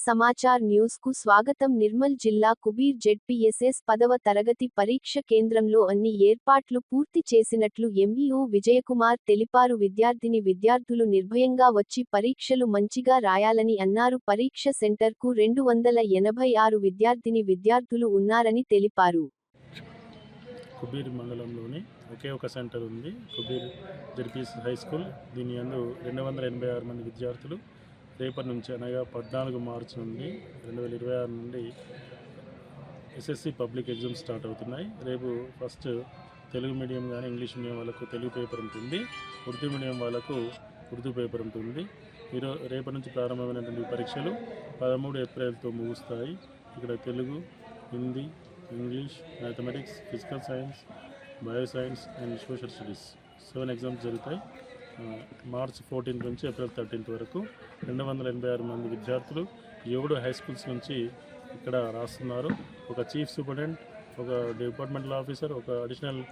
Samachar news కు స్వాగతం. నిర్మల్ జిల్లా కుబీర్ జెడ్పీఎస్ఎస్ 10వ తరగతి పరీక్ష కేంద్రంలో అన్ని ఏర్పాట్లు పూర్తి చేసినట్లు ఎంఈఓ విజయకుమార్ తెలిపారు. విద్యార్థులు నిర్భయంగా వచ్చి పరీక్షలు మంచిగా రాయాలని అన్నారు. పరీక్ష సెంటర్కు 286 విద్యార్థులు ఉన్నారని తెలిపారు. కుబీర్ మండలంలోని ఒకే ఒక సెంటర్ ఉంది, కుబీర్ జెడ్పీఎస్ హై స్కూల్. దీని యందు 286 మంది విద్యార్థులు రేపటి నుంచి అనగా 14 మార్చి నుండి 2026 నుండి ఎస్ఎస్సి పబ్లిక్ ఎగ్జామ్స్ స్టార్ట్ అవుతున్నాయి. రేపు ఫస్ట్ తెలుగు మీడియం కానీ ఇంగ్లీష్ మీడియం వాళ్ళకు తెలుగు పేపర్ ఉంటుంది, ఉర్దూ మీడియం వాళ్ళకు ఉర్దూ పేపర్ ఉంటుంది. రేపటి నుంచి ప్రారంభమైనటువంటి పరీక్షలు 13 ఏప్రిల్తో ముగుస్తాయి. ఇక్కడ Telugu, Hindi, English, mathematics, physical science, bio science and social studies 7 exams జరుగుతాయి. మార్చ్ 14 నుంచి ఏప్రిల్ 13 వరకు 286 మంది విద్యార్థులు 7 హై స్కూల్స్ నుంచి ఇక్కడ రాస్తున్నారు. ఒక చీఫ్ సూపరింటెండెంట్, ఒక డిపార్ట్మెంటల్ ఆఫీసర్, ఒక అడిషనల్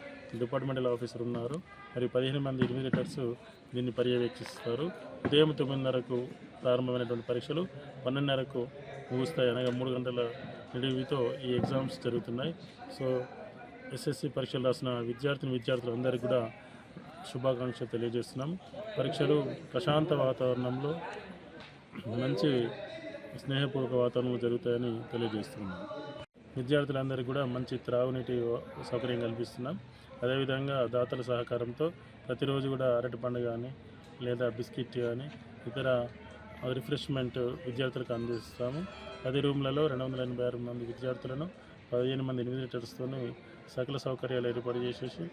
డిపార్ట్మెంటల్ ఆఫీసర్ ఉన్నారు. మరియు 15 మంది ఇన్విజిలేటర్స్ దీన్ని పర్యవేక్షిస్తారు. ఉదయం 9:30కు ప్రారంభమైనటువంటి పరీక్షలు 12:30కు ముగుస్తాయి. అనగా 3 గంటల నిడివితో ఈ ఎగ్జామ్స్ జరుగుతున్నాయి. సో ఎస్ఎస్సి పరీక్షలు రాసిన విద్యార్థులు అందరికీ కూడా శుభాకాంక్షలు తెలియజేస్తున్నాం. పరీక్షలు ప్రశాంత వాతావరణంలో, మంచి స్నేహపూర్వక వాతావరణంలో జరుగుతాయని తెలియజేస్తున్నాం. విద్యార్థులందరికీ కూడా మంచి త్రాగునీటి సౌకర్యం కల్పిస్తున్నాం. అదేవిధంగా దాతల సహకారంతో ప్రతిరోజు కూడా అరటి పండు కానీ లేదా బిస్కెట్ కానీ ఇతర రిఫ్రెష్మెంట్ విద్యార్థులకు అందిస్తాము. 10 రూమ్లలో 286 మంది విద్యార్థులను 15 మంది ఇన్విజిలేటర్స్తో సకల సౌకర్యాలు ఏర్పాటు చేసేసి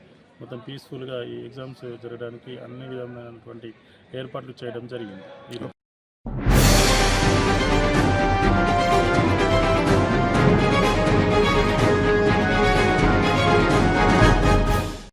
మొత్తం పీస్ఫుల్గా ఈ ఎగ్జామ్స్ జరగడానికి అన్ని విధమైనటువంటి ఏర్పాట్లు చేయడం జరిగింది.